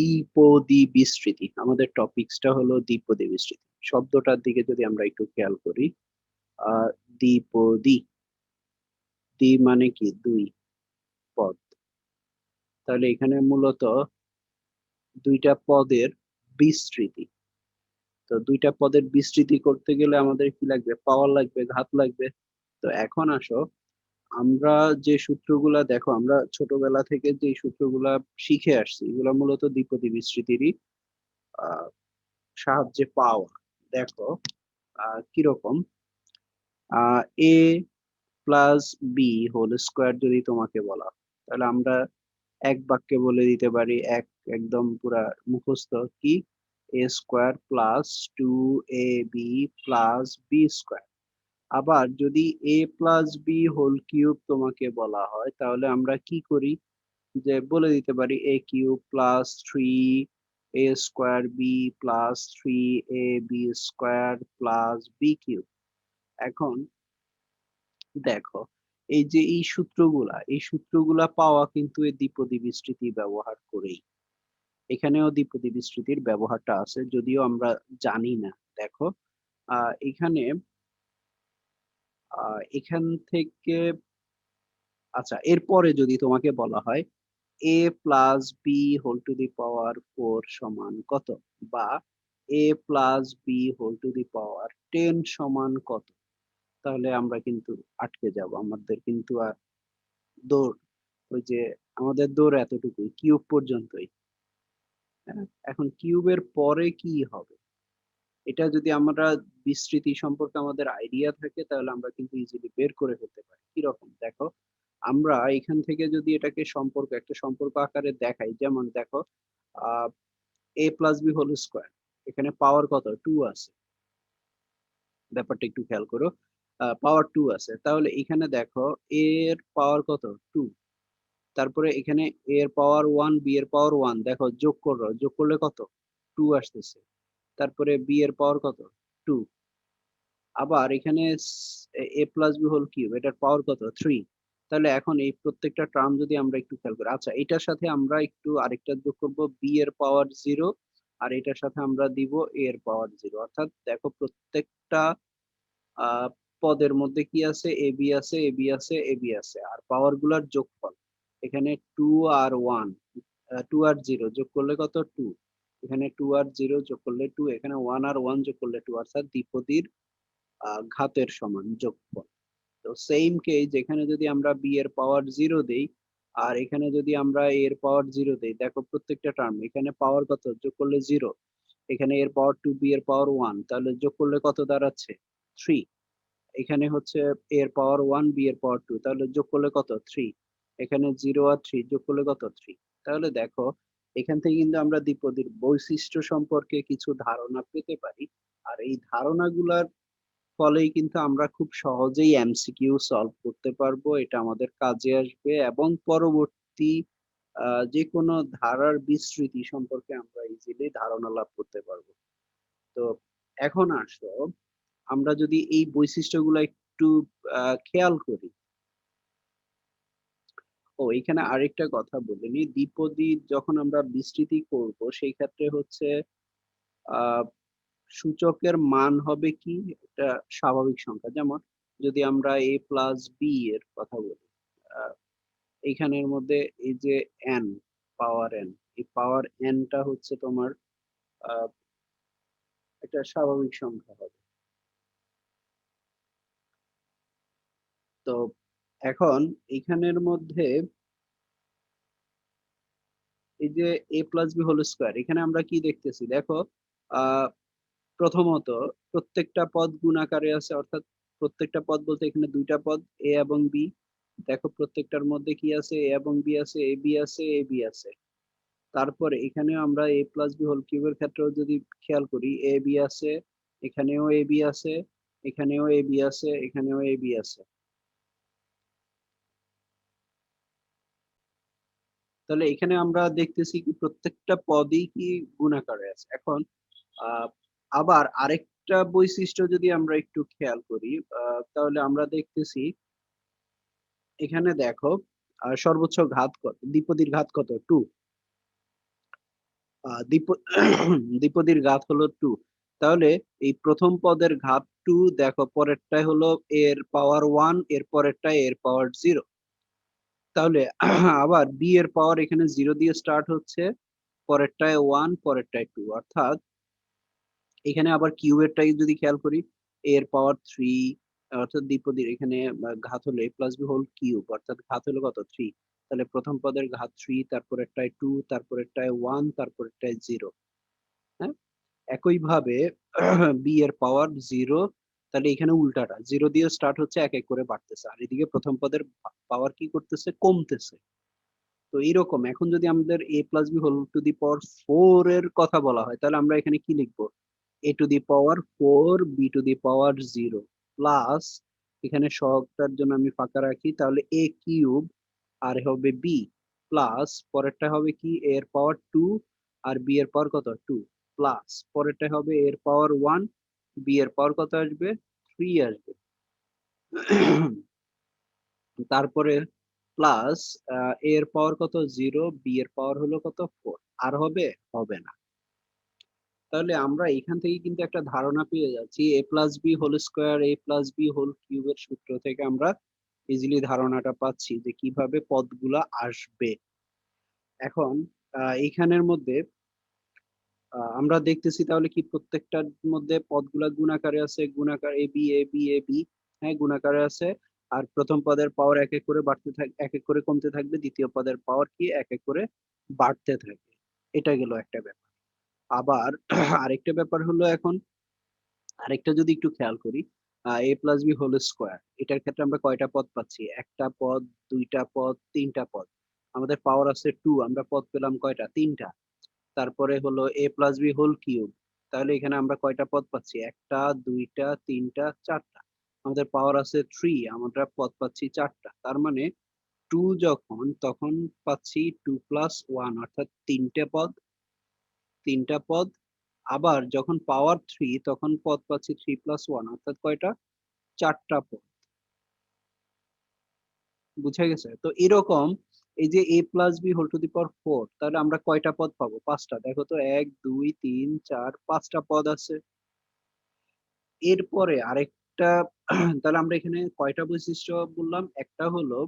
দ্বিপদী বিস্তৃতি। আমাদের টপিকসটা হলো দ্বিপদী বিস্তৃতি। শব্দটার দিকে যদি আমরা একটু খেয়াল করি, আ দ্বিপদী। দ্বি মানে কি? ২ পদ। তাহলে এখানে মূলত ২ টা পদের বিস্তৃতি। তো ২ টা পদের বিস্তৃতি করতে গেলে আমাদের কি লাগবে? পাওয়ার লাগবে, ঘাত লাগবে। তো এখন আসো, আমরা যে সূত্রগুলা দেখো আমরা ছোটবেলা থেকে যে সূত্রগুলা শিখে আসছি, এগুলা মূলত দ্বিপদী বিস্তৃতিরই আ সাহায্যে পাওয়া। দেখো কিরকম? Uh a plus b whole square যদি তোমাকে বলা হয়, তাহলে আমরা এক বাক্যে বলে দিতে পারি একদম পুরা মুখস্থ কি? a square plus 2ab plus b square. আবার যদি a plus b whole cube তোমাকে বলা হয়, তাহলে আমরা কি করি? যে বলে দিতে পারি a cube plus 3a square b plus 3ab square plus b cube. এখন দেখো, এই সূত্রগুলা পাওয়া কিন্তু এই দ্বিপদী বিস্তৃতি ব্যবহার করেই। এখানেও দ্বিপদী বিস্তৃতির ব্যবহারটা আছে, যদিও আমরা জানি না। দেখো, আ এখানে আ এখান থেকে আচ্ছা, এরপরে যদি তোমাকে বলা হয় a plus b whole to the power 4 সমান কত? বা a plus b whole to the power 10 সমান কত? তাহলে আমরা কিন্তু আটকে যাবো। আমাদের কিন্তু আর দৌড় ওই যে আমাদের দৌড় এতটুকুই, কিউব পর্যন্তই। হ্যাঁ? এখন কিউবের পরে কি হবে? এটা যদি আমরা বিস্তৃতি সম্পর্কে আমাদের আইডিয়া থাকে, তাহলে আমরা কিন্তু ইজিলি বের করে ফেলতে পারি। কিরকম? দেখো, আমরা এখান থেকে যদি এটাকে একটা সম্পর্ক আকারে দেখাই, যেমন দেখো, uh a plus b whole square. এখানে পাওয়ার কত? 2 আছে। ব্যাপারটা একটু খেয়াল করো। পাওয়ার 2 আছে। তাহলে এখানে দেখো, a এর পাওয়ার কত? 2। তারপরে এখানে a এর পাওয়ার 1, b এর পাওয়ার 1, দেখো যোগ করো। যোগ করলে কত? 2 আসতেছে। তারপরে b এর পাওয়ার কত? 2। আবার এখানে a plus b whole cube, এটার পাওয়ার কত? 3। তাহলে এখন এই প্রত্যেকটা টার্ম যদি আমরা একটু খেয়াল করি। আচ্ছা, এটার সাথে আমরা একটু আরেকটা যোগ করব, b এর পাওয়ার 0, আর এটার সাথে আমরা দিব a এর পাওয়ার 0। অর্থাৎ দেখো, প্রত্যেকটা আ পদের মধ্যে কি আছে? ab আছে, ab আছে, ab আছে। আর পাওয়ার গুলার যোগফল। এখানে 2 আর 1, 2 আর 0 যোগ করলে কত? 2। এখানে 2 আর 0 যোগ করলে 2, এখানে 1 আর 1 যোগ করলে 2, অর্থাৎ দ্বিপদীর ঘাতের সমান যোগফল। তো সেইম কেস, এখানে যদি আমরা b এর পাওয়ার 0 দেই, আর এখানে যদি আমরা a এর পাওয়ার 0 দেই, দেখো প্রত্যেকটা টার্ম এখানে পাওয়ার কত? যোগ করলে 0। এখানে a এর পাওয়ার 2, b এর পাওয়ার 1, তাহলে যোগ করলে কত দাঁড়াচ্ছে? 3। এখানে হচ্ছে a এর পাওয়ার 1, b এর পাওয়ার 2, তাহলে যোগ করলে কত? 3। এখানে 0 আর 3 যোগ করলে কত? 3। তাহলে দেখো, এখান থেকে কিন্তু আমরা দ্বিপদীর বৈশিষ্ট্য সম্পর্কে কিছু ধারণা পেতে পারি। আর এই ধারণাগুলার ফলেই কিন্তু আমরা খুব সহজেই এমসিকিউ সলভ করতে পারবো। এটা আমাদের কাজে আসবে এবং পরবর্তী যেকোনো ধারার বিস্তৃতি সম্পর্কে আমরা ইজিলি ধারণা লাভ করতে পারবো। তো এখন আসো, আমরা যদি এই বৈশিষ্ট্যগুলা একটু খেয়াল করি। এখানে আরেকটা কথা বলে নিই। দ্বিপদী যখন আমরা বিস্তৃতি করব, সেই ক্ষেত্রে হচ্ছে আ সূচকের মান হবে কি? একটা স্বাভাবিক সংখ্যা। যেমন যদি আমরা a প্লাস b এর কথা বলি, আ এইখানের মধ্যে এই যে n, পাওয়ার n, এই পাওয়ার n টা হচ্ছে তোমার আ একটা স্বাভাবিক সংখ্যা হবে। তো এখন এইখানের মধ্যে এই যে a plus b whole square, এখানে আমরা কি দেখতেছি? দেখো, আ প্রথমত প্রত্যেকটা পদ গুণাকারে আছে, অর্থাৎ প্রত্যেকটা পদ বলতে এখানে ২ টা পদ a এবং b। দেখো প্রত্যেকটার মধ্যে কি আছে? a এবং b আছে, ab আছে, ab আছে। তারপরে এখানেও আমরা a প্লাস b হোল কিউবের ক্ষেত্রেও যদি খেয়াল করি, ab আছে, এখানেও ab আছে, এখানেও ab আছে, এখানেও ab আছে। তাহলে এখানে আমরা দেখতেছি কি প্রত্যেকটা পদই কি গুণাকারে আছে। এখন আ আবার আরেকটা বৈশিষ্ট্য যদি আমরা একটু খেয়াল করি, আ তাহলে আমরা দেখতেছি এখানে দেখো, সর্বোচ্চ ঘাত কত? দ্বিপদীর ঘাত কত? 2। দ্বিপদীর ঘাত হলো 2। তাহলে এই প্রথম পদের ঘাত 2, দেখো পরেরটাই হলো এর পাওয়ার 1, এর পরেরটাই এর পাওয়ার 0। তাহলে আবার বি এর পাওয়ার এখানে 0 দিয়ে স্টার্ট হচ্ছে, পরেরটায় 1, পরেরটায় 2, অর্থাৎ এখানে আবার কিউ এরটাই যদি খেয়াল করি, a এর পাওয়ার 3, অর্থাৎ দ্বিপদীর এখানে ঘাত হলো a plus b whole cube, অর্থাৎ ঘাত হলো কত 3। তাহলে প্রথম পদের ঘাত 3, তারপরেরটায় 2, তারপরেরটায় 1, তারপরেরটায় 0। হ্যাঁ, একইভাবে বি এর পাওয়ার 0, তাহলে এখানে উল্টাটা 0 দিয়ে স্টার্ট হচ্ছে, এক এক করে বাড়তেছে, আর এদিকে প্রথম পদের পাওয়ার কি করতেছে, কমতেছে। তো এইরকম এখন যদি আমাদের a plus b whole to the power 4 এর কথা বলা হয়, তাহলে আমরা এখানে কি লিখবো, a two the power 4, b to the power 0 plus, এখানে সহগটার জন্য আমি ফাঁকা রাখি, তাহলে a কিউব আর হবে b প্লাস, পরেরটা হবে কি a এর পাওয়ার 2 আর b এর পাওয়ার কত 2 প্লাস, পরেরটা হবে a এর পাওয়ার 1, b এর পাওয়ার কত আসবে 3 আসবে। তারপরে প্লাস a এর পাওয়ার কত 0, b এর পাওয়ার হলো কত 4, আর হবে হবে না। তাহলে আমরা এখান থেকে কিন্তু একটা ধারণা পেয়ে যাচ্ছি, a plus b whole square, a plus b whole কিউবের সূত্র থেকে আমরা ইজিলি ধারণাটা পাচ্ছি যে কিভাবে পদগুলা আসবে। এখন এইখানের মধ্যে আমরা দেখতেছি তাহলে কি প্রত্যেকটার মধ্যে পদগুলা গুণাকারে আছে, গুণাকার A B A B A B, হ্যাঁ গুণাকারে আছে। আর প্রথম পদের পাওয়ার এক এক করে বাড়তে থাকবে, এক এক করে কমতে থাকবে, দ্বিতীয় পদের পাওয়ার কি এক এক করে বাড়তে থাকবে। এটা গেল একটা ব্যাপার। আবার আরেকটা ব্যাপার হলো, এখন আরেকটা যদি একটু খেয়াল করি, a plus b whole square, এটার ক্ষেত্রে আমরা কয়টা পদ পাচ্ছি, একটা পদ, দুইটা পদ, তিনটা পদ। আমাদের পাওয়ার আছে 2, আমরা পদ পেলাম কয়টা, তিনটা। তারপরে হলো a plus b whole cube, তাহলে এখানে আমরা কয়টা পদ পাচ্ছি, একটা, দুইটা, তিনটা, চারটা। আমাদের পাওয়ার আছে 3, আমরা পদ পাচ্ছি চারটা। তার মানে 2 যখন, তখন পাচ্ছি 2 প্লাস 1, অর্থাৎ তিনটা পদ। আবার যখন পাওয়ার 3, তখন পদ পাচ্ছি 3 প্লাস 1, অর্থাৎ কয়টা, চারটা পদ। বুঝা গেছে? তো এরকম এই যে a plus b whole to the power 4, তাহলে আমরা কয়টা পদ পাবো, পাঁচটা। দেখো তো 1 2 3 4, পাঁচটা পদ আছে। এরপরে আরেকটা তাহলে আমরা এখানে কয়টা বৈশিষ্ট্য বললাম, একটা হলো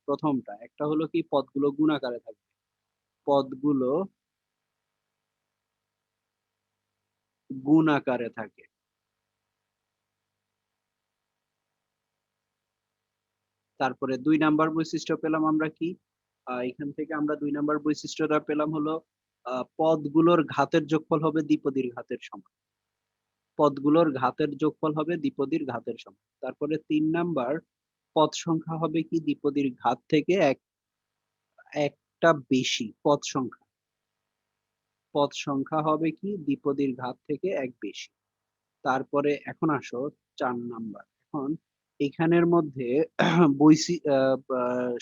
প্রথমটা, একটা হলো কি পদগুলো গুণাকারে থাকবে, পদগুলো গুণ আকারে থাকে। তারপরে 2 নাম্বার বৈশিষ্ট্য পেলাম আমরা কি? এখান থেকে আমরা 2 নাম্বার বৈশিষ্ট্যটা পেলাম হলো পদগুলোর ঘাতের যোগফল হবে দ্বিপদীর ঘাতের সমান। পদগুলোর ঘাতের যোগফল হবে দ্বিপদীর ঘাতের সমান। তারপরে 3 নাম্বার, পদ সংখ্যা হবে কি দ্বিপদীর ঘাত থেকে একটা বেশি পদ সংখ্যা। পদ সংখ্যা হবে কি দ্বিপদীর ঘাত থেকে এক বেশি। তারপরে এখন আসো 4 নাম্বার। এখন এখানের মধ্যে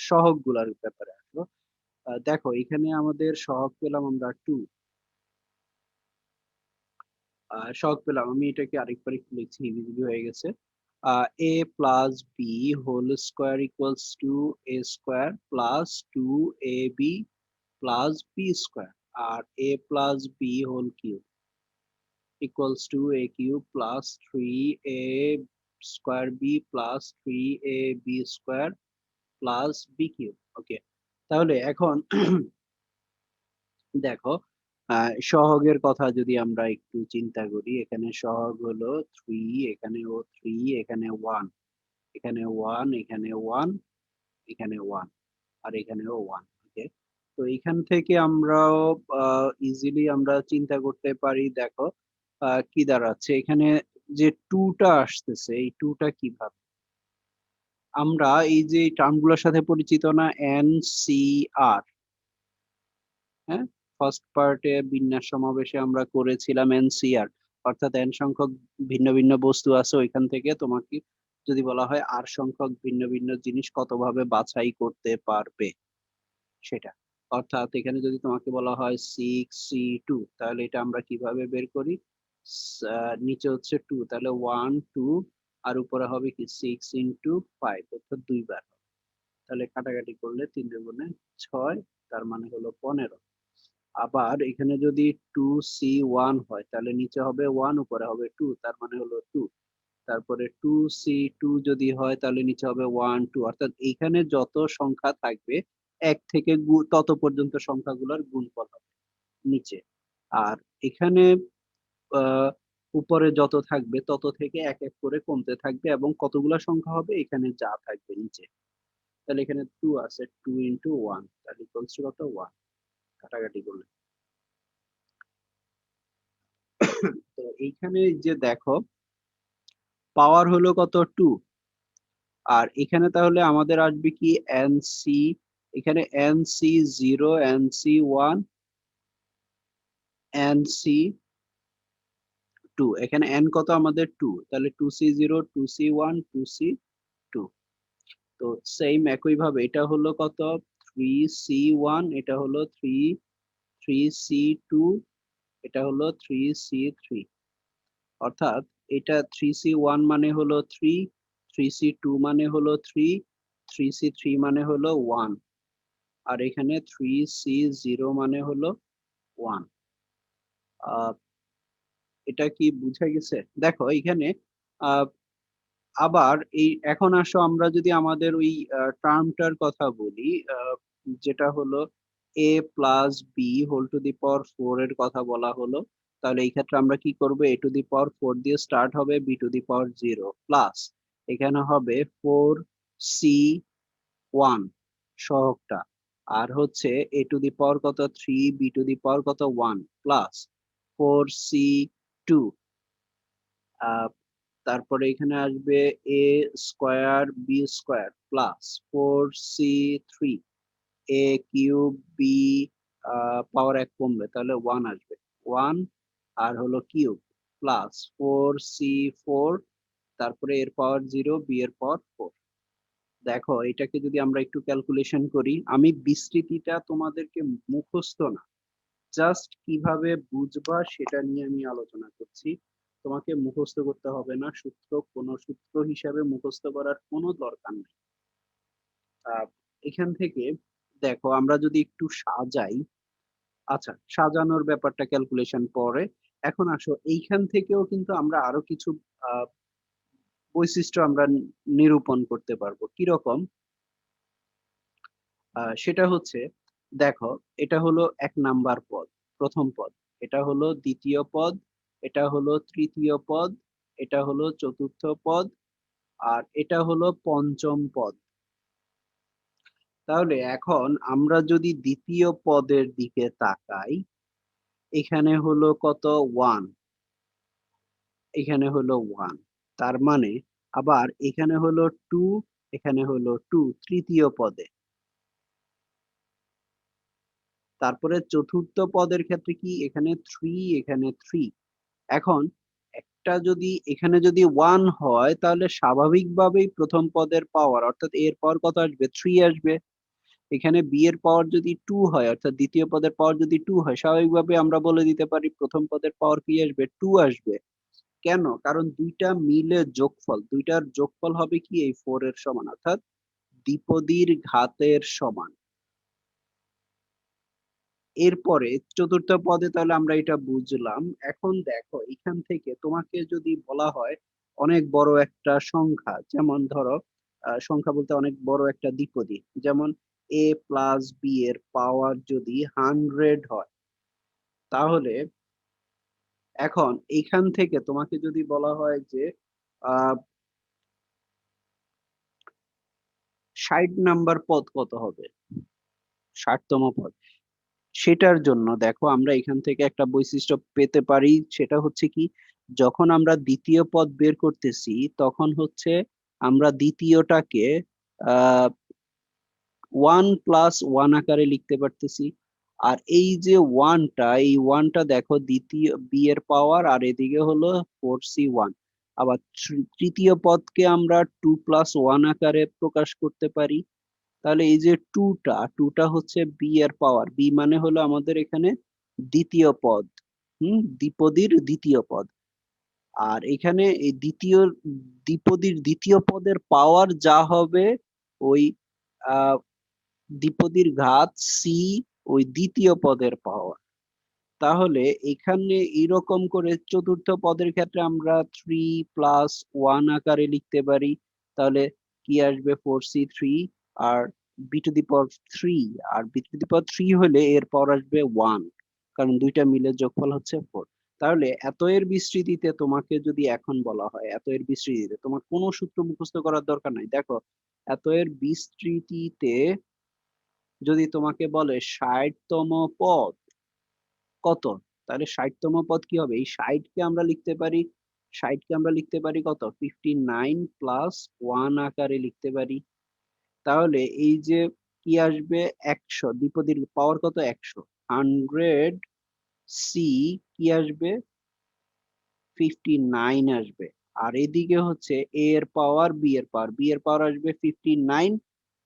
সহগগুলার ব্যাপারে আসো। দেখো এখানে আমাদের সহগ পেলাম আমরা 2। সহগ পেলাম, আমি এটাকে আরেকবার একটু লিখছি, হিবিজিবি হয়ে গেছে। a plus b whole square equals to a square plus 2ab plus b square, আর a plus b whole cube equals to a cube plus 3a square b plus 3ab square plus b cube। ওকে, তাহলে এখন দেখো সহগের কথা যদি আমরা একটু চিন্তা করি, এখানে সহগ হলো 3, এখানেও 3, এখানে 1, এখানে 1, এখানে 1, এখানে 1, আর এখানেও 1। ওকে, তো এখান থেকে আমরাও ইজিলি আমরা চিন্তা করতে পারি, দেখো কি দাঁড়াচ্ছে এখানে, যে 2 টা আসতেছে, এই 2 টা কিভাবে, আমরা এই যে টার্মগুলোর সাথে পরিচিত না, এনসিআর, হ্যাঁ, ফার্স্ট পার্টে বিন্যাস সমাবেশে আমরা করেছিলাম এনসিআর, অর্থাৎ এন সংখ্যক ভিন্ন ভিন্ন বস্তু আছে, ওইখান থেকে তোমাকে যদি বলা হয় আর সংখ্যক ভিন্ন ভিন্ন জিনিস কতভাবে বাছাই করতে পারবে সেটা। অর্থাৎ এখানে যদি তোমাকে বলা হয় 6c2, তাহলে এটা আমরা কিভাবে বের করি, নিচে হচ্ছে 2, তাহলে 1 2, আর উপরে হবে কি 6 ইন্টু 5, অর্থাৎ 2 বার হবে। তাহলে কাটাকাটি করলে 3 দুগুণে 6, তার মানে হলো 15। আবার এখানে যদি 2c1 হয় তাহলে নিচে হবে 1, উপরে হবে 2, তার মানে হলো 2। তারপরে 2c2 যদি হয় তাহলে নিচে হবে 1 2, অর্থাৎ এইখানে যত সংখ্যা থাকবে 1 থেকে তত পর্যন্ত সংখ্যাগুলোর গুণফল হবে নিচে। আর এখানে আহ, উপরে যত থাকবে তত থেকে এক এক করে কমতে থাকবে, এবং কতগুলা সংখ্যা হবে এখানে যা থাকবে নিচে। তাহলে এখানে 2 আছে, 2 ইন্টু 1 তাহলে ইকুয়ালস টু কত 1, কাটাকাটি করলে। তো এইখানে যে দেখো পাওয়ার হলো কত 2, আর এখানে তাহলে আমাদের আসবে কি এনসি, এখানে এনসি 0, এনসি 1, এনসি 2, এখানে এন কত আমাদের 2, তাহলে 2c0, 2c1, 2c2। তো সেম একই ভাবে এটা হলো কত 3c1, এটা হলো 3c2, এটা হলো 3c3। অর্থাৎ এটা 3c1 মানে হলো 3, 3c2 মানে হলো 3, 3c3 মানে হলো 1, আর এখানে 3c0 মানে হলো 1। আহ, এটা কি বুঝা গেছে? দেখো এখানে আহ, আবার এই এখন আসো আমরা যদি আমাদের ওই টার্মটার কথা বলি, যেটা হলো a plus b whole to the power 4 এর কথা বলা হলো, তাহলে এই ক্ষেত্রে আমরা কি করব, a টু দি পাওয়ার 4 দিয়ে স্টার্ট হবে, b to the power 0 plus এখানে হবে 4c1 সহগটা, আর হচ্ছে a টু দি পাওয়ার কত 3, b টু দি পাওয়ার কত 1 প্লাস 4c2, তারপরে এখানে আসবে a square b square plus 4c3, a cube b power 1 কমবে তাহলে 1 আসবে, 1 আর হলো কিউব প্লাস 4c4, তারপরে এর পাওয়ার 0, বি এর পাওয়ার 4। দেখো এটাকে যদি আমরা একটু ক্যালকুলেশন করি, আমি বিস্তৃতিটা তোমাদেরকে মুখস্থ না, জাস্ট কিভাবে বুঝবা সেটা নিয়ে আমি আলোচনা করছি। তোমাকে মুখস্থ করতে হবে না সূত্র, কোনো সূত্র হিসাবে মুখস্থ করার কোনো দরকার নেই। আহ, এখান থেকে দেখো আমরা যদি একটু সাজাই, আচ্ছা সাজানোর ব্যাপারটা ক্যালকুলেশন পরে, এখন আসো এইখান থেকেও কিন্তু আমরা আরো কিছু আহ, বৈশিষ্ট্য আমরা নিরূপণ করতে পারবো। কিরকম? সেটা হচ্ছে দেখো এটা হলো 1 নাম্বার পদ, প্রথম পদ, এটা হলো দ্বিতীয় পদ, এটা হলো তৃতীয় পদ, এটা হলো চতুর্থ পদ, আর এটা হলো পঞ্চম পদ। তাহলে এখন আমরা যদি দ্বিতীয় পদের দিকে তাকাই, এখানে হলো কত 1, এখানে হলো 1, তার মানে আবার এখানে হলো 2, এখানে হলো 2 তৃতীয় পদে। তারপরে চতুর্থ পদের ক্ষেত্রে কি এখানে 3, এখানে 3। এখন একটা যদি এখানে যদি 1 হয় তাহলে স্বাভাবিকভাবেই প্রথম পদের পাওয়ার অর্থাৎ এর পাওয়ার কত আসবে 3 আসবে। এখানে বি এর পাওয়ার যদি 2 হয় অর্থাৎ দ্বিতীয় পদের পাওয়ার যদি 2 হয়, স্বাভাবিকভাবে আমরা বলে দিতে পারি প্রথম পদের পাওয়ার কি আসবে 2 আসবে। কেন? কারণ দুইটা মিলে যোগফল, দুইটার যোগফল হবে কি এই 4 এর সমান, অর্থাৎ দ্বিপদীর ঘাতের সমান। এরপরে চতুর্থ পদে তাহলে আমরা এটা বুঝলাম। এখন দেখো এখান থেকে তোমাকে যদি বলা হয় অনেক বড় একটা সংখ্যা, যেমন ধরো সংখ্যা বলতে অনেক বড় একটা দ্বিপদী, যেমন a প্লাস বি এর পাওয়ার যদি 100 হয়, তাহলে এখন এখান থেকে তোমাকে যদি বলা হয় যে আহ 60 নাম্বার পদ কত হবে, 60তম পদ, সেটার জন্য দেখো আমরা এখান থেকে একটা বৈশিষ্ট্য পেতে পারি, সেটা হচ্ছে কি যখন আমরা দ্বিতীয় পদ বের করতেছি তখন হচ্ছে আমরা দ্বিতীয়টাকে আহ 1+1 আকারে লিখতে পারতেছি। আর এই যে ওয়ানটা, এই ওয়ানটা দেখো দ্বিতীয় বি এর পাওয়ার, আর এদিকে হলো 4c1। আবার তৃতীয় পদকে আমরা 2+1 আকারে প্রকাশ করতে পারি। তাহলে এই যে টুটা হচ্ছে বি এর পাওয়ার, বি মানে হলো আমাদের এখানে দ্বিতীয় পদ, দ্বিপদীর দ্বিতীয় পদ। আর এখানে এই দ্বিপদীর দ্বিতীয় পদের পাওয়ার যা হবে ওই আহ দ্বিপদীর ঘাত সি ওই দ্বিতীয় পদের পাওয়ার। তাহলে এখানে এরকম করে চতুর্থ পদের ক্ষেত্রে আমরা 3 প্লাস 1 আকারে লিখতে পারি। তাহলে কি আসবে 4c3 আর b টু দি পাওয়ার 3, আর b টু দি পাওয়ার 3 হলে এর পাওয়ার আসবে 1, কারণ দুইটা মিলে যোগফল হচ্ছে 4। তাহলে এত এর বিস্তৃতিতে তোমাকে যদি এখন বলা হয় এত এর বিস্তৃতিতে, তোমার কোনো সূত্র মুখস্থ করার দরকার নাই। দেখো এত এর বিস্তৃতিতে যদি তোমাকে বলে 60তম পদ কত, তাহলে 60তম পদ কি হবে? এই 60 কে আমরা লিখতে পারি, 60 কে আমরা লিখতে পারি কত, 59 প্লাস 1 আকারে লিখতে পারি। তাহলে এই যে কি আসবে 100, দ্বিপদীর পাওয়ার কত 100, 100 সি কি আসবে 59 আসবে। আর এদিকে হচ্ছে এ এর পাওয়ার বি এর পাওয়ার, বি এর পাওয়ার আসবে 59,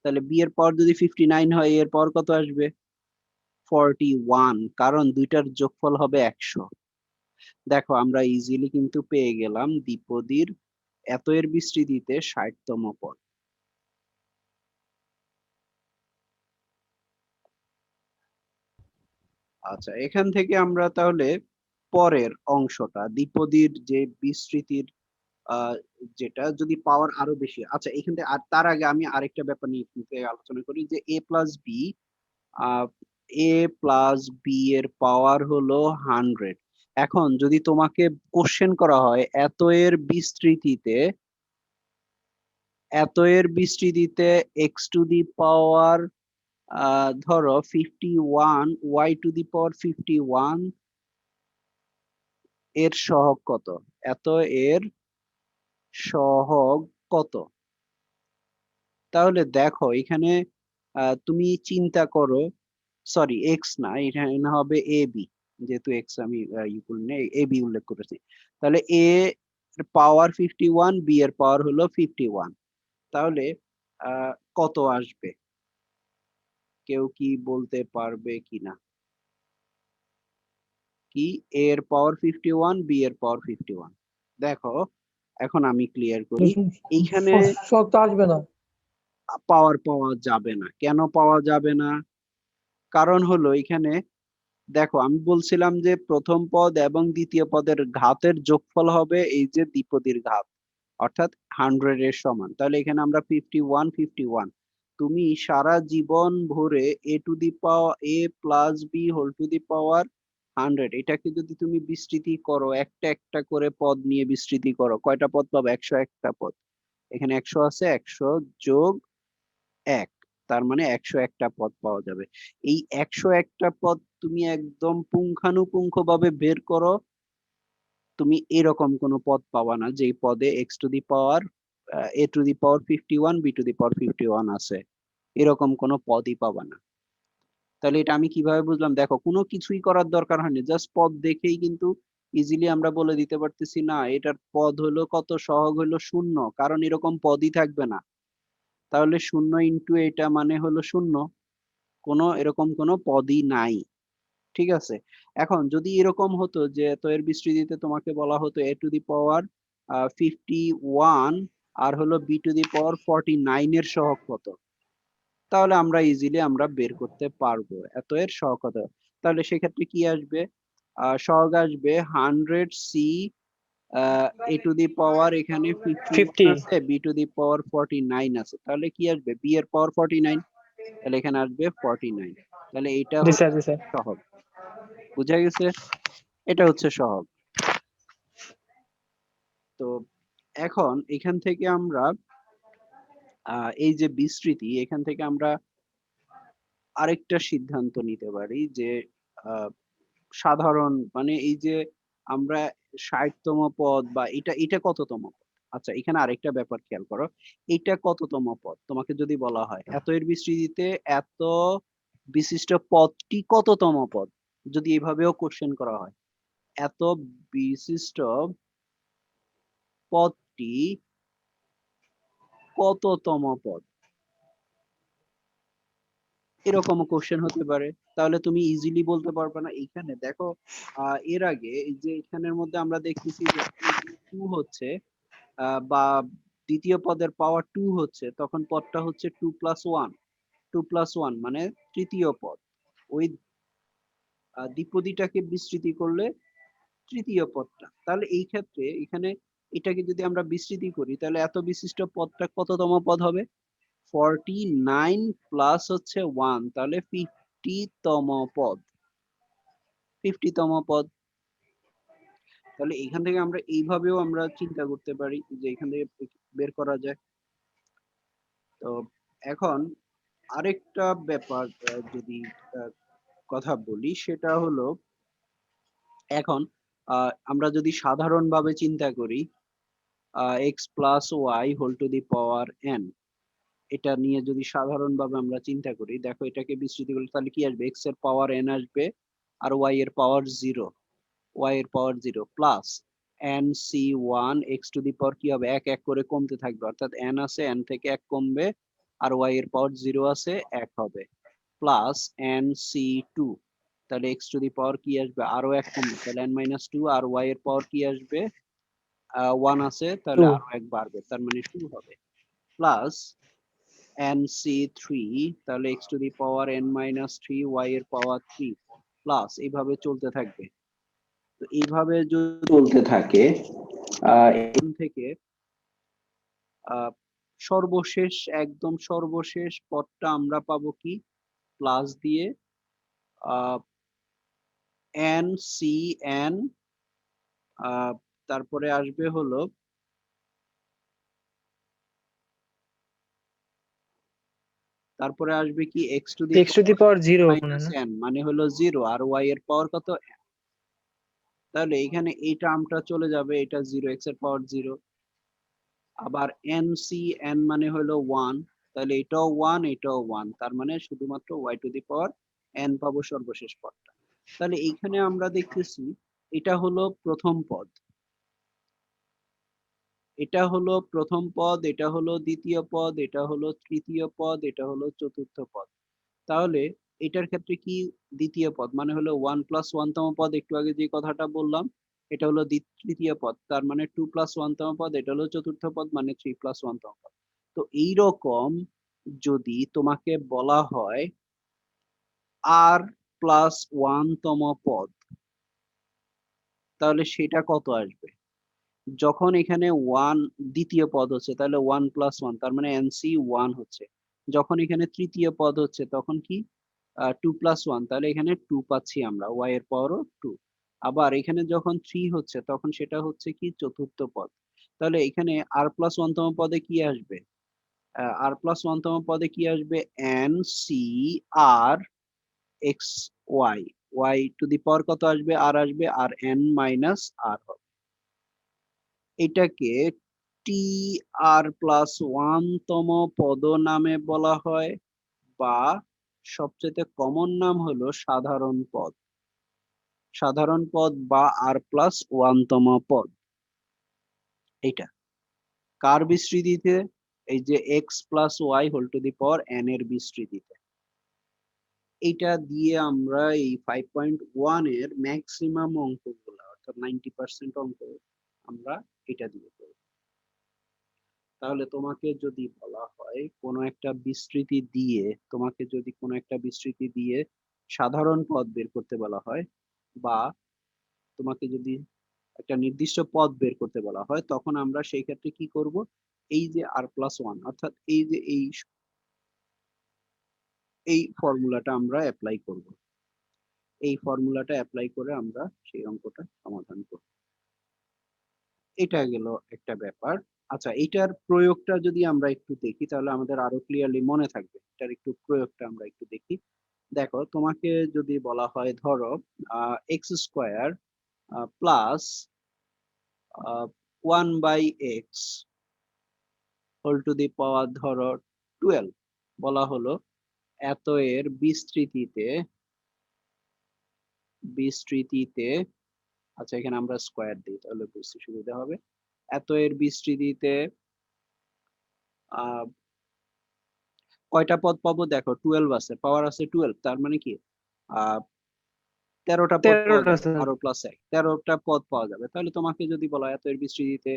তাহলে বি এর পাওয়ার যদি 59 হয় এ এর পাওয়ার কত আসবে 41, কারণ দুইটার যোগফল হবে 100। দেখো আমরা ইজিলি কিন্তু পেয়ে গেলাম দ্বিপদীর এত এর বিস্তৃতিতে 60তম পদ। আচ্ছা, এখান থেকে আমরা তাহলে পরের অংশটা দ্বিপদীর যে বিস্তৃতির আহ, যেটা যদি পাওয়ার আরো বেশি, আচ্ছা এখান থেকে আর তার আগে আমি আরেকটা ব্যাপার নিয়ে কিন্তু আলোচনা করি যে এ প্লাস বি, এ প্লাস বি এর পাওয়ার হলো 100। এখন যদি তোমাকে কোশ্চেন করা হয় এত এর বিস্তৃতিতে এক্স টু দি পাওয়ার ধরো 51, ওয়াই টু দি পাওয়ার 51 এর সহগ কত, এত এর সহগ কত? তাহলে দেখো এখানে তুমি চিন্তা করো, সরি এক্স না, এখানে হবে এ বি, যেহেতু এক্স আমি এ বি উল্লেখ করেছি। তাহলে এ এর পাওয়ার 51, বি এর পাওয়ার হলো 51, তাহলে কত আসবে কেউ কি বলতে পারবে কিনা? কি এ এর পাওয়ার 51, বি এর পাওয়ার 51? দেখো এখন আমি ক্লিয়ার করি। এইখানে শক্ত আসবে না। পাওয়া যাবে না, কেন পাওয়া যাবে না? কারণ হলো এখানে দেখো আমি বলছিলাম যে প্রথম পদ এবং দ্বিতীয় পদের ঘাতের যোগফল হবে এই যে দ্বিপদীর ঘাত, অর্থাৎ 100 এর সমান। তাহলে এখানে আমরা 51 তুমি সারা জীবন ভরে a to the power a plus b whole to the power 100, এটাকে যদি তুমি বিস্তৃতি করো, একটা একটা করে পদ নিয়ে বিস্তৃতি করো, কয়টা পদ পাবে? 101টা পদ। এখানে 100 আছে, 100 যোগ 1, তার মানে 101টা পদ পাওয়া যাবে। এই 101টা পদ তুমি একদম পুঙ্খানুপুঙ্খ ভাবে বের করো, তুমি এরকম কোনো পদ পাবা না যেই পদে x to the power a to the power 51, b to the power 51 আছে, এরকম কোনো পদই পাবা না। তাহলে এটা আমি কিভাবে বুঝলাম? দেখো কোনো কিছুই করার দরকার হয়নি, জাস্ট পদ দেখেই কিন্তু ইজিলি আমরা বলে দিতে পারতেছি না এটার পদ হলো কত, সহগ হলো 0, কারণ এরকম পদই থাকবে না। তাহলে 0 ইন্টু এটা মানে হলো 0, কোনো এরকম কোনো পদই নাই। ঠিক আছে, এখন যদি এরকম হতো যে তো এর বিস্তৃতিতে তোমাকে বলা হতো এ টু দি পাওয়ার 51 আর হলো বি টু দি পাওয়ার 49 এর সহগ কত, তাহলে আমরা ইজিলি আমরা বের করতে পারবো এত এর সহগ কত। তাহলে সেক্ষেত্রে কি আসবে? সহগ আসবে 100 সি এ টু দি পাওয়ার এখানে 51 50। আছে, বি টু দি পাওয়ার 49 আছে, তাহলে কি আসবে? বি এর পাওয়ার 49, তাহলে এখানে আসবে 49। তাহলে এটা জি স্যার, হচ্ছে জি স্যার। সহগ, বুঝা গেছে? এটা হচ্ছে সহগ। তো এখন এখান থেকে আমরা এই যে বিস্তৃতি, এখান থেকে আমরা আরেকটা সিদ্ধান্ত নিতে পারি যে আহ, সাধারণ মানে এই যে আমরা 60তম পদ বা এটা এটা কততম পদ? আচ্ছা এখানে আরেকটা ব্যাপার খেয়াল করো, এটা কততম পদ তোমাকে যদি বলা হয় এত এর বিস্তৃতিতে এত বিশিষ্ট পদটি কততম পদ, যদি এভাবেও কোশ্চেন করা হয় এত বিশিষ্ট পদটি কততম পদ, এরকম কোশ্চেন হতে পারে। তাহলে তুমি ইজিলি বলতে পারবে না। এইখানে দেখো এর আগে এই যে এখানের মধ্যে আমরা দেখতেছি যে 2 হচ্ছে বা দ্বিতীয় পদের পাওয়ার 2 হচ্ছে, তখন পদটা হচ্ছে 2 প্লাস 1, 2 প্লাস 1 মানে তৃতীয় পদ। ওই দ্বিপদীটাকে বিস্তৃতি করলে তৃতীয় পদটা। তাহলে এই ক্ষেত্রে এখানে এটাকে যদি আমরা বিস্তৃতি করি তাহলে এত বিশিষ্ট পদটা কততম পদ হবে? 49 প্লাস হচ্ছে 1 তাহলে 50 তম পদ। 50 তম পদ। তাহলে এখান থেকে আমরা এইভাবেও আমরা চিন্তা করতে পারি যে এখান থেকে বের করা যায়। তো এখন আরেকটা ব্যাপার যদি কথা বলি সেটা হলো এখন আমরা যদি সাধারণভাবে চিন্তা করি x plus y whole to the power n এটা নিয়ে যদি সাধারণভাবে আমরা চিন্তা করি দেখো এটাকে বিস্তৃত করলে তাহলে কি আসবে x এর পাওয়ার n আসবে আর y এর পাওয়ার 0 y এর power 0 plus n c1 x to the power কি হবে 1 1 করে কমতে থাকবে অর্থাৎ n আছে n থেকে 1 কমবে আর y এর পাওয়ার 0 আছে 1 হবে প্লাস n c2 তাহলে x টু দি পাওয়ার কি আসবে আরো 1 কমবে তাহলে n মাইনাস 2 আর y এর পাওয়ার কি আসবে 1 আছে তাহলে 2 আরো 1 বাড়বে তার মানে 2 হবে প্লাস nc3 তাহলে x to the power n minus 3 y এর পাওয়ার 3 প্লাস এইভাবে চলতে থাকবে তো এইভাবে যদি চলতে থাকে এখান থেকে আহ, সর্বশেষ একদম সর্বশেষ পদটা আমরা পাবো কি প্লাস দিয়ে এন সি এন তারপরে আসবে হলো তারপরে আসবে কি x to the x to the power 0 মনে মাইনাস না। এন মানে হলো 0 আর ওয়াই এর পাওয়ার কত n। তাহলে এখানে এই টার্মটা চলে যাবে এটা 0 এক্স এর পাওয়ার 0 আবার এন সি এন মানে হলো 1 তাহলে এটাও 1 এটাও 1 তার মানে শুধুমাত্র y to the power n পাবো সর্বশেষ পদটা তাহলে এইখানে আমরা দেখতেছি এটা হলো প্রথম পদ এটা হলো প্রথম পদ এটা হলো দ্বিতীয় পদ এটা হলো তৃতীয় পদ এটা হলো চতুর্থ পদ তাহলে এটার ক্ষেত্রে কি দ্বিতীয় পদ মানে হলো 1 প্লাস 1 তম পদ একটু আগে যে কথাটা বললাম এটা হলো তৃতীয় পদ তার মানে 2 প্লাস 1 তম পদ এটা হলো চতুর্থ পদ মানে 3 প্লাস 1 তম পদ তো এই রকম যদি তোমাকে বলা হয় আর প্লাস 1 তম পদ তাহলে সেটা কত আসবে যখন এখানে 1 দ্বিতীয় পদ হচ্ছে তাহলে 1 প্লাস 1 তার মানে এনসি 1 হচ্ছে যখন এখানে তৃতীয় পদ হচ্ছে তখন কি 2 প্লাস 1 তাহলে এখানে 2 পাচ্ছি আমরা y এর পাওয়ারও 2 আবার এখানে যখন 3 হচ্ছে তখন সেটা হচ্ছে কি চতুর্থ পদ তাহলে এখানে r প্লাস 1 তম পদে কি আসবে r প্লাস 1 তম পদে কি আসবে n c r x y y to the power কত আসবে r আসবে আর n মাইনাস r হবে এটাকে টি আর প্লাস 1 তম পদ নামে বলা হয় বা সবচেয়ে কমন নাম হলো সাধারণ পদ সাধারণ পদ বা আর প্লাস 1 তম পদ এটা কার বিস্তৃতিতে এই যে x plus y whole to the power n এর বিস্তৃতিতে এটা দিয়ে আমরা এই 5.1 এর ম্যাক্সিমাম অঙ্কগুলো অর্থাৎ 90% অঙ্ক আমরা এটা দিয়ে করব তাহলে তোমাকে যদি বলা হয় কোনো একটা বিস্তৃতি দিয়ে তোমাকে যদি কোনো একটা বিস্তৃতি দিয়ে সাধারণ পদ বের করতে বলা হয় বা তোমাকে যদি একটা নির্দিষ্ট পদ বের করতে বলা হয় তখন আমরা সেই ক্ষেত্রে কি করব এই যে আর প্লাস ওয়ান অর্থাৎ এই যে এই ফর্মুলাটা আমরা অ্যাপ্লাই করব এই ফর্মুলাটা অ্যাপ্লাই করে আমরা সেই অঙ্কটা সমাধান করব এটা গেল একটা ব্যাপার আচ্ছা এটার প্রয়োগটা যদি আমরা একটু দেখি তাহলে আমাদের আরো ক্লিয়ারলি মনে থাকবে এটার একটু প্রয়োগটা আমরা একটু দেখি দেখো তোমাকে যদি বলা হয় ধরো x square plus 1/x whole to the power ধরো 12 বলা হলো এত এর বিস্তৃতিতে আচ্ছা এখানে আমরা স্কোয়ার দিই তাহলে বুঝতে সুবিধা হবে এত এর বিস্তৃতিতে আহ কয়টা পদ পাবো দেখো 12 আছে পাওয়ার আছে 12 তার মানে কি আহ 13টা পদ পাওয়া 13টা যাবে স্যার। বারো প্লাস 1 13টা পদ পাওয়া যাবে তাহলে তোমাকে যদি বলা হয় এত এর বিস্তৃতিতে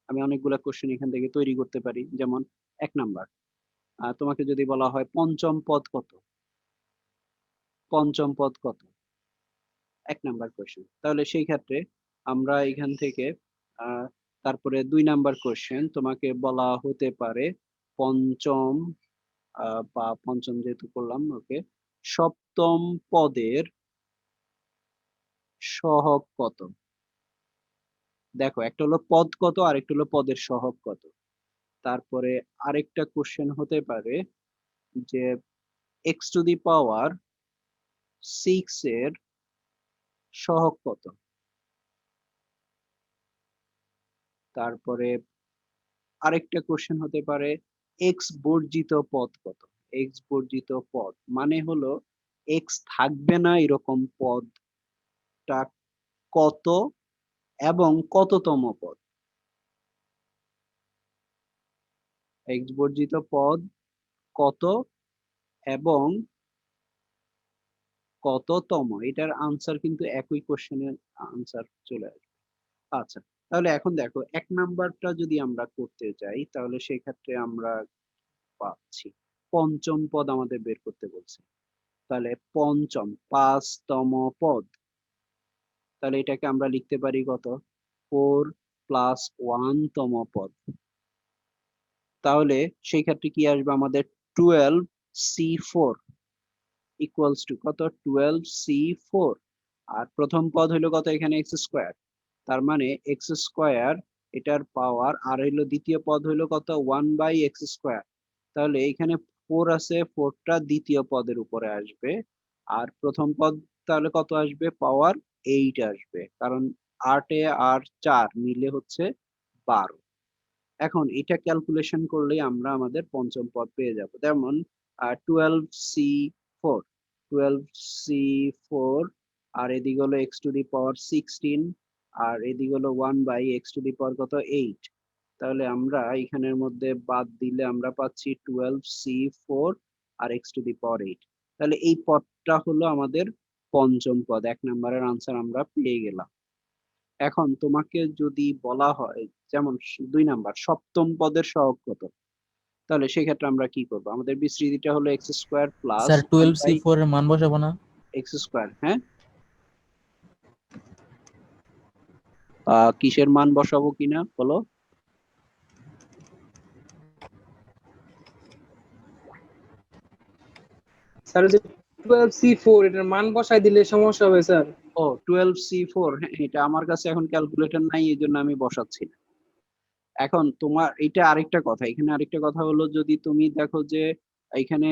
আমি অনেকগুলা কোশ্চেন এখান থেকে তৈরি করতে পারি যেমন 1 নাম্বার তোমাকে যদি বলা হয় পঞ্চম পদ কত 1 নাম্বার কোশ্চেন। তাহলে সেই ক্ষেত্রে আমরা এখান থেকে তারপরে 2 নাম্বার কোশ্চেন তোমাকে বলা হতে পারে পঞ্চম বা পঞ্চম যেহেতু করলাম ওকে, সপ্তম পদের সহগ কত? দেখো একটা হলো পদ কত আরেকটা হলো পদের সহগ কত। তারপরে আরেকটা কোশ্চেন হতে পারে যে x টু দি পাওয়ার 6 এর সহগ কত? তারপরে আরেকটা কোশ্চেন হতে পারে x বর্জিত পদ কত? x বর্জিত পদ মানে হলো x থাকবে না এরকম পদটা কত এবং কততম পদ? x বর্জিত পদ কত এবং কততম? এটার আনসার কিন্তু একই কোশ্চেনের আনসার চলে আসবে। আচ্ছা, তাহলে এখন দেখো ১ নাম্বারটা যদি আমরা করতে যাই তাহলে সেক্ষেত্রে আমরা পাচ্ছি পঞ্চম পদ আমাদের বের করতে বলছে। তাহলে পঞ্চম ৫ তম পদ। তাহলে এটাকে আমরা লিখতে পারি কত? 4 প্লাস 1 তম পদ। তাহলে সেই ক্ষেত্রে কি আসবে আমাদের 12c4 ইকুয়ালস টু কত? 12c4 আর প্রথম পদ হইলো কত এখানে x স্কয়ার। তার মানে x স্কয়ার এটার পাওয়ার আর হইলো দ্বিতীয় পদ হইলো কত? 1/x square. তাহলে এখানে 4 আছে 4 টা দ্বিতীয় পদের উপরে আসবে। আর প্রথম পদ তাহলে কত আসবে? পাওয়ার 8 আসবে। কারণ 8 এ আর 4 মিলে হচ্ছে 12। এখন এটা ক্যালকুলেশন করলেই আমরা আমাদের পঞ্চম পদ পেয়ে যাব। যেমন 12c4 12c4 আর এদিকে হলো x টু দি পাওয়ার 16 আর এদিকে হলো 1/x টু দি পাওয়ার কত? 8। তাহলে আমরা এখানের মধ্যে বাদ দিলে আমরা পাচ্ছি 12c4 R x to the পাওয়ার 8। তাহলে এই পদটা হলো আমাদের পঞ্চম পদ। 1 নাম্বারের আনসার আমরা পেয়ে গেলাম। এখন তোমাকে যদি বলা হয় যেমন ২ নাম্বার সপ্তম পদের সহগ কত? তাহলে সেক্ষেত্রে আমরা কি করব? আমাদের বিস্তৃতিটা হলো x square plus sir 1/x12c4 এর মান বসাবো না? স্কয়ার, হ্যাঁ? কিসের মান বসাবো কিনা বলো? স্যার যে 12c4 এটার মান বসাই দিলে সমস্যা হবে স্যার। ও 12c4, হ্যাঁ, এটা আমার কাছে এখন ক্যালকুলেটর নাই এজন্য আমি বসাচ্ছি না। এখন তোমার এটা আরেকটা কথা। এখানে আরেকটা কথা হলো যদি তুমি দেখো যে এখানে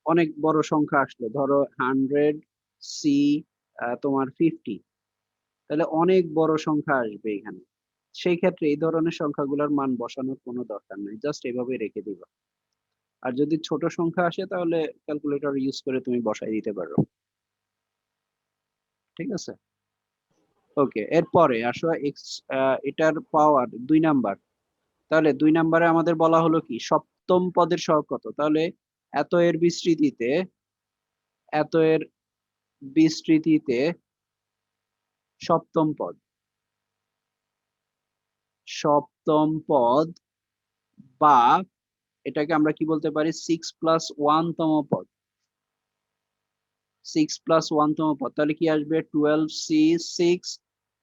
অনেক বড় সংখ্যা আসলো। ধরো 100 সি তোমার 50, তাহলে অনেক বড় সংখ্যা আসবে এখানে। সেই ক্ষেত্রে এই ধরনের সংখ্যাগুলোর মান বসানোর কোনো দরকার নাই। জাস্ট এভাবে রেখে দিবা। আর যদি ছোট সংখ্যা আসে তাহলে ক্যালকুলেটর ইউজ করে তুমি বসাই দিতে পারো। ঠিক আছে? ওকে, এরপরে আসো এক্স এটার পাওয়ার ২ নাম্বার। তাহলে ২ নাম্বারে আমাদের বলা হলো কি সপ্তম পদের সহগ কত? তাহলে এত এর বিস্তৃতিতে এত এর বিস্তৃতিতে সপ্তম পদ। সপ্তম পদ বা এটাকে আমরা কি বলতে পারি 6 প্লাস 1 তম পদ। 6 প্লাস 1 তম পদ। তাহলে কি আসবে? 12c6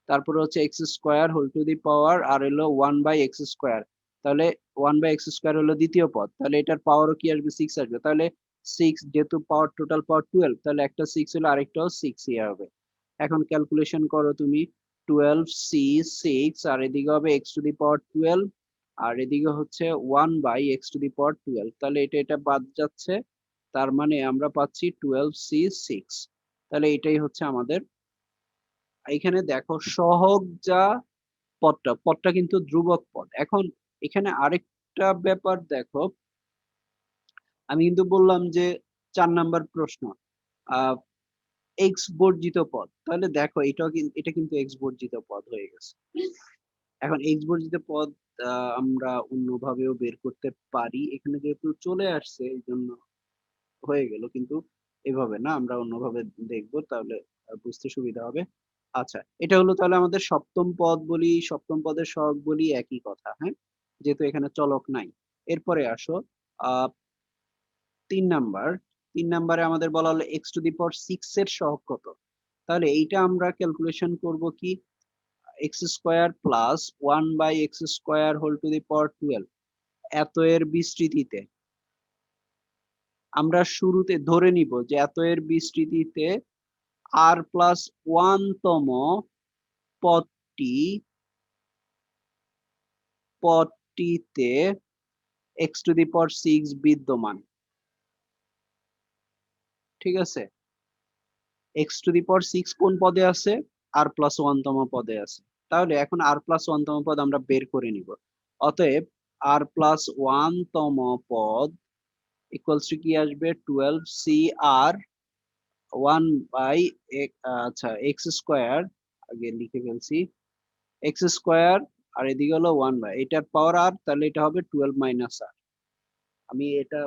তারপরে হচ্ছে x square whole to the power আর হলো 1/x স্কয়ার। তাহলে 1/x স্কয়ার হলো দ্বিতীয় পদ। তাহলে এটার পাওয়ারও কি আসবে? 6 আসবে। তাহলে 6 যেহেতু পাওয়ার টোটাল পাওয়ার 12 তাহলে একটা 6 হলো আরেকটাও 6 ই হবে। এখন ক্যালকুলেশন করো তুমি 12c6 আর এদিকে হবে x টু দি পাওয়ার 12 আর এদিকে হচ্ছে 1/x টু দি পাওয়ার 12। তাহলে এটা বাদ যাচ্ছে। তার মানে আমরা পাচ্ছি 12c6। তাহলে এটাই হচ্ছে আমাদের। এখানে দেখো সহগ যা পদটা কিন্তু ধ্রুবক পদ। এখন এখানে আরেকটা ব্যাপার দেখো, আমি কিন্তু বললাম যে ৪ নাম্বার প্রশ্ন এক্স বর্জিত পদ। তাহলে দেখো এটা কিন্তু এক্স বর্জিত পদ হয়ে গেছে। এখন এক্স বর্জিত পদ আমরা অন্যভাবেও বের করতে পারি। এখানে যেহেতু চলে আসছে এই জন্য হয়ে গেল, কিন্তু এভাবে না, আমরা অন্যভাবে দেখবো তাহলে বুঝতে সুবিধা হবে। আচ্ছা, এটা হলো তাহলে আমাদের সপ্তম পদ বলি, সপ্তম পদের সহগ বলি একই কথা, হ্যাঁ, যেহেতু এখানে চলক নাই। এরপরে আসো ৩ নাম্বার। ৩ নাম্বারে আমাদের বলা হলো এক্স টু দি পাওয়ার 6 এর সহগ কত? তাহলে এইটা আমরা ক্যালকুলেশন করব কি x square plus 1/x² whole to the power 12 এত এর বিস্তৃতিতে আমরা শুরুতে ধরে নিব যে এত এর বিস্তৃতিতে আর প্লাস 1 তম পদটিতে এক্স টু দি পাওয়ার 6 বিদ্যমান, ঠিক আছে। এক্স টু দি পাওয়ার 6 কোন পদে আছে? আর প্লাস 1 তম পদে আছে। তাহলে এখন আর প্লাস 1 তম পদ আমরা বের করে নিব। অতএব আর প্লাস 1 তম পদ ইকুয়ালস টু কি আসবে 12 CR 1 বাই আচ্ছা এক্স স্কোয়ার, আগে লিখে ফেলছি এক্স স্কোয়ার আর এদিকে হলো 1 বাই এটার পাওয়ার আর, তাহলে এটা হবে 12 মাইনাস আর। আমি এটা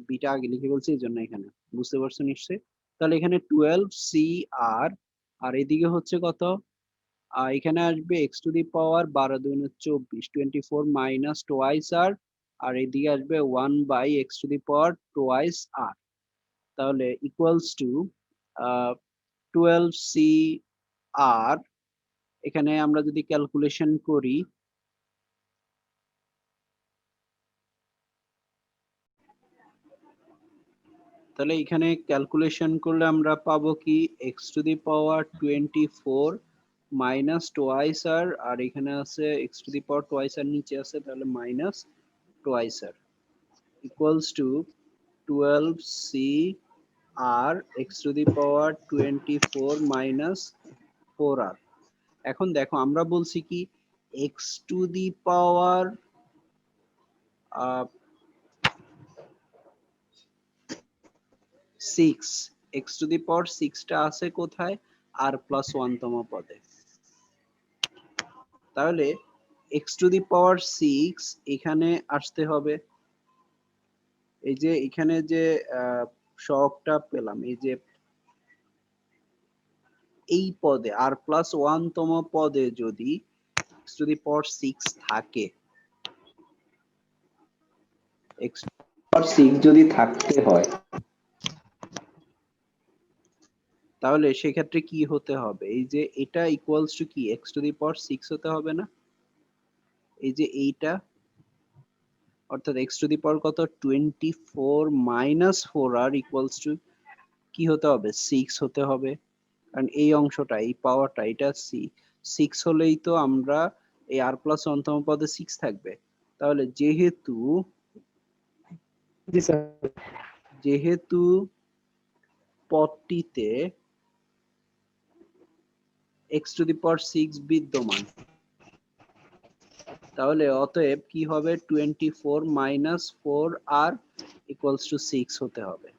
বিটা আগে লিখে বলছি এই জন্য এখানে বুঝতে পারছো নিশ্চয়ই। তাহলে এখানে 12 CR আর এদিকে হচ্ছে কত, এখানে আসবে x to the power 12×2 = 24 minus twice r এদিকে আসবে 1 by x to the power twice r. তাহলে ইকুয়ালস টু 12 CR, এখানে আমরা যদি ক্যালকুলেশন করি তাহলে এখানে ক্যালকুলেশন করলে আমরা পাবো কি x to the power 24 minus twice r এখানে আছে x to the power twice r নিচে আছে, তাহলে minus twice r equals to 12 CR x to the power 24 minus 4R। এখন দেখো আমরা বলছি কি x to the power 6, x to the power 6টা আছে কোথায়? আর প্লাস 1 তম পদে। তাহলে এক্স টু দি পাওয়ার 6 এখানে আসতে হবে, এই যে এখানে যে সহগটা পেলাম এই যে এই পদে আর প্লাস 1 তম পদে যদি এক্স টু দি পাওয়ার 6 থাকে, এক্স টু দি পাওয়ার 6 যদি থাকতে হয় তাহলে সেক্ষেত্রে কি হতে হবে? এই যে এটা ইকুয়ালস টু কি এক্স টু দি পাওয়ার 6 হতে হবে না? এই যে এইটা অর্থাৎ এক্স টু দি পাওয়ার কত 24 মাইনাস 4R ইকুয়ালস টু কি হতে হবে 6 হতে হবে। কারণ এই অংশটা এই পাওয়ারটা এটা 6 হলেই তো আমরা এই আর প্লাস 1 তম পদে 6 থাকবে। তাহলে জি স্যার। যেহেতু পদটিতে এক্স টু দি পাওয়ার 6 বিদ্যমান, তাহলে অতএব কি হবে 24 মাইনাস 4R ইকুয়ালস টু 6 হতে হবে।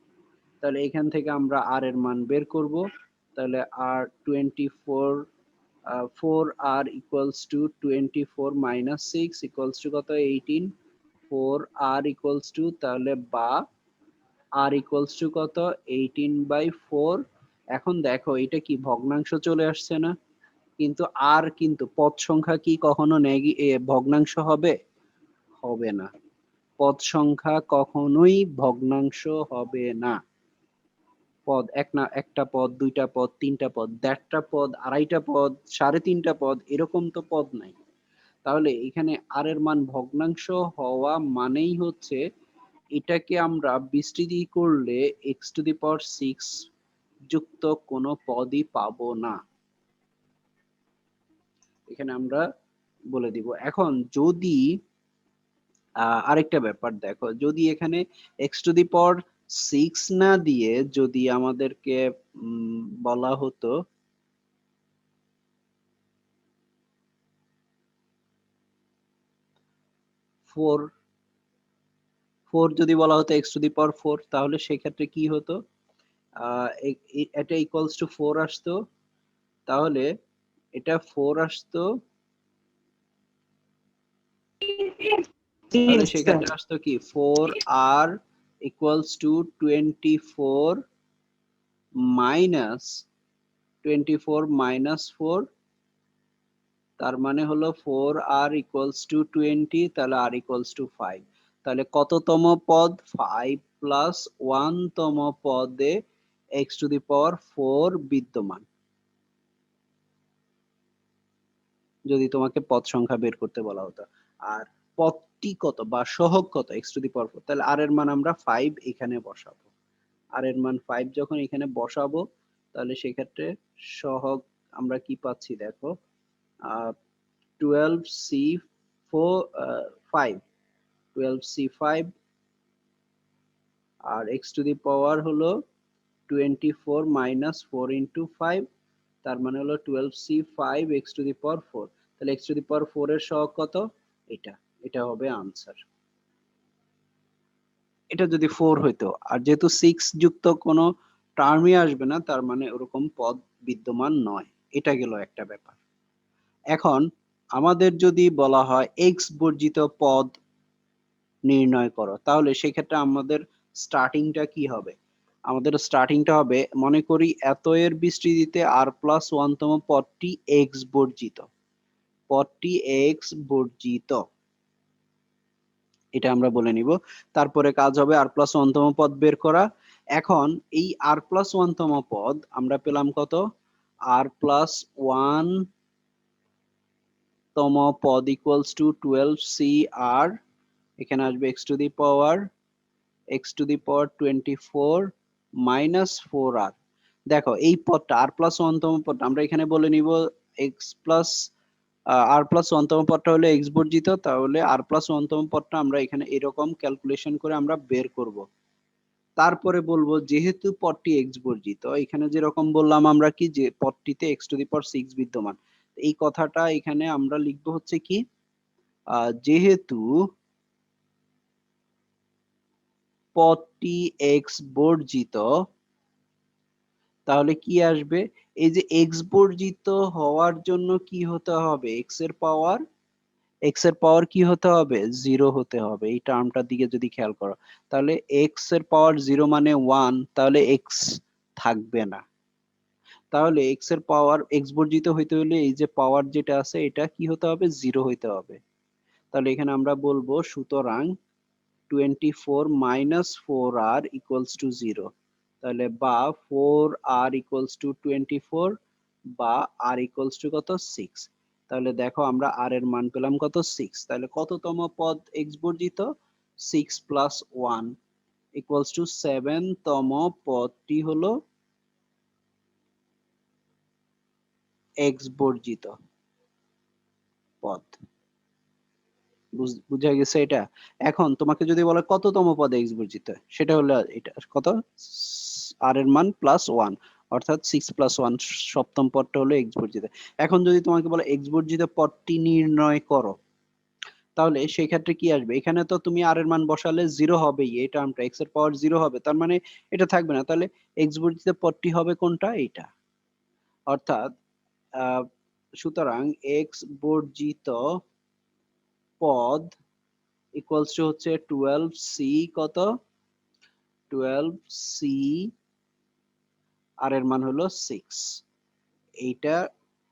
তাহলে এখান থেকে আমরা আর এর মান বের করব। তাহলে আর 24 4R equals to 24 minus 6 equals to কত 18, 4R ইকুয়ালস টু তাহলে বা আর ইকুয়ালস টু কত 18/4। এখন দেখো এটা কি ভগ্নাংশ চলে আসছে না? কিন্তু আর কিন্তু পদ সংখ্যা কি কখনো ভগ্নাংশ হবে? হবে না। পদ সংখ্যা কখনোই ভগ্নাংশ হবে না। পদ একটা পদ, দুইটা পদ, তিনটা পদ, দেড়টা পদ, আড়াইটা পদ, 3.5টা পদ, এরকম তো পদ নাই। তাহলে এখানে আর এর মান ভগ্নাংশ হওয়া মানেই হচ্ছে এটাকে আমরা বিস্তৃতি করলে এক্স টু দি পাওয়ার 6 যুক্ত কোনো পদই পাবো না। এখানে আমরা বলে দিব। এখন যদি আরেকটা ব্যাপার দেখো, যদি এখানে এক্স টু দি পাওয়ার 6 না দিয়ে যদি আমাদেরকে বলা হতো ফোর যদি বলা হতো এক্স টু দি পাওয়ার 4, তাহলে সেক্ষেত্রে কি হতো? এটা ইকুয়ালস টু 4 আসতো, তাহলে এটা 4 আসতো, তাহলে সেক্ষেত্রে আসতো কি 4R ইকুয়ালস টু 24 মাইনাস 4, তার মানে হলো 4R ইকুয়ালস টু 20, তাহলে R ইকুয়ালস টু 5। তাহলে কততম পদ? 5 প্লাস 1 তম পদে এক্স টু দি পাওয়ার 4 বিদ্যমান। যদি তোমাকে পদ সংখ্যা বের করতে বলা হতো। আর পদটি কত বা সহগ কত x টু দি পাওয়ার 4, তাহলে r এর মান আমরা 5 এখানে বসাবো। r এর মান 5 যখন এখানে বসাবো তাহলে সেক্ষেত্রে সহগ আমরা কি পাচ্ছি দেখো, 12c4 5 12c5 R x to the পাওয়ার হলো 24 মাইনাস 4 ইন্টু 5, তার মানে হলো 12c5 x to the power 4। তাহলে x টু দি পাওয়ার 4 এর সহগ কত? এটা এটা হবে আনসার। এটা যদি 4 হইতো, আর যেহেতু 6 যুক্ত কোনো টার্মই আসবে না, তার মানে ওরকম পদ বিদ্যমান নয়। এটা গেল একটা ব্যাপার। এখন আমাদের যদি বলা হয় x বর্জিত পদ নির্ণয় করো, তাহলে সেক্ষেত্রে আমাদের স্টার্টিংটা কি হবে? আমাদের স্টার্টিংটা হবে, মনে করি এত এর বিস্তৃতিতে r+1 তম পদটি x বর্জিত, পদটি x বর্জিত, এটা আমরা বলে নিব। তারপরে কাজ হবে r+1 তম পদ বের করা। এখন এই r+1 তম পদ আমরা পেলাম কত? r+1 তম পদ ইকুয়ালস টু 12cr, এখানে আসবে x to the power 24 minus 4r। দেখো এই পদটা r+1 তম পদটা আমরা এখানে বলে নিব x প্লাস r+1 তম পদটা হলো x বর্জিত, তাহলে r+1 তম পদটা আমরা এখানে এরকম ক্যালকুলেশন করে আমরা বের করব। তারপরে বলবো যেহেতু পদটি x বর্জিত, এখানে যেরকম বললাম আমরা কি, যে পদটিতে x টু দি পাওয়ার 6 বিদ্যমান, এই কথাটা এখানে আমরা লিখবো হচ্ছে কি, যেহেতু পদটি x বর্জিত, তাহলে কি আসবে? এই যে x বর্জিত হওয়ার জন্য কি হতে হবে? x এর পাওয়ার কি হতে হবে? 0 হতে হবে। এই টার্মটার দিকে যদি খেয়াল করো, তাহলে x এর পাওয়ার 0 মানে 1, তাহলে x থাকবে না। তাহলে x এর পাওয়ার x বর্জিত হইতে হলে এই যে পাওয়ার যেটা আছে এটা কি হতে হবে? 0 হইতে হবে। তাহলে এখানে আমরা বলবো সুতরাং 24 মাইনাস 4r ইকুয়ালস টু 0, তাহলে বা 4r ইকুয়ালস টু 24 বা r ইকুয়ালস টু কত? 6। তাহলে দেখো আমরা r এর মান পেলাম কত? 6। তাহলে কততম পদ x বর্জিত? 6 প্লাস 1 ইকুয়ালস টু 7 তম পদটি হলো x বর্জিত পদ। বুঝা গেছে এটা? এখন তোমাকে যদি বলে কততম পদে x বর্জিত, সেটা হলো এটা কত? r এর মান প্লাস 1, অর্থাৎ 6 প্লাস 1 সপ্তম পদটা হলো x বর্জিত। এখন যদি তোমাকে বলে x বর্জিত পদটি নির্ণয় করো, তাহলে সেই ক্ষেত্রে কি আসবে? এখানে তো তুমি r এর মান বসালে 0 হবেই, এই টার্মটা x এর পাওয়ার 0 হবে, তার মানে এটা থাকবে না। তাহলে x বর্জিত পদটি হবে কোনটা? এইটা। অর্থাৎ আহ সুতরাং x বর্জিত পদ ইকুয়ালস টু হচ্ছে 12c কত? 12c, আর এর মান হলো 6। এইটা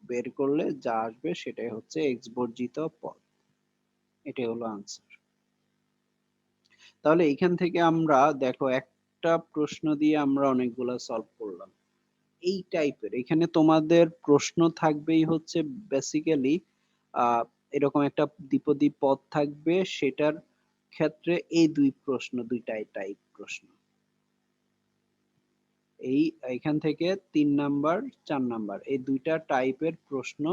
বের করলে যা আসবে সেটাই হচ্ছে x বর্জিত পদ। এটাই হলো আনসার। তাহলে এখান থেকে আমরা দেখো একটা প্রশ্ন দিয়ে আমরা অনেকগুলা সলভ করলাম। এই টাইপের এখানে তোমাদের প্রশ্ন থাকবেই হচ্ছে বেসিক্যালি আহ এরকম একটা দ্বিপদী পদ থাকবে, সেটার ক্ষেত্রে এই দুইটাই টাইপ প্রশ্ন। এইখান থেকে 3 নাম্বার 4 নাম্বার এই দুইটা টাইপের প্রশ্ন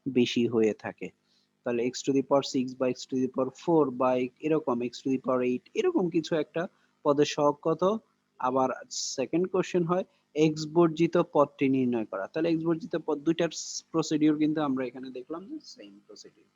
বেশি হয়ে থাকে। তাহলে x টু দি পাওয়ার 6 বা x টু দি পাওয়ার 4 বা এরকম x টু দি পাওয়ার 8 এরকম কিছু একটা পদের সহগ কত। আবার সেকেন্ড কোশ্চেন হয় x বর্জিত পদটি নির্ণয় করা। তাহলে x বর্জিত পদ দুইটার প্রসিডিউর কিন্তু আমরা এখানে দেখলাম যে সেম প্রসিডিউর।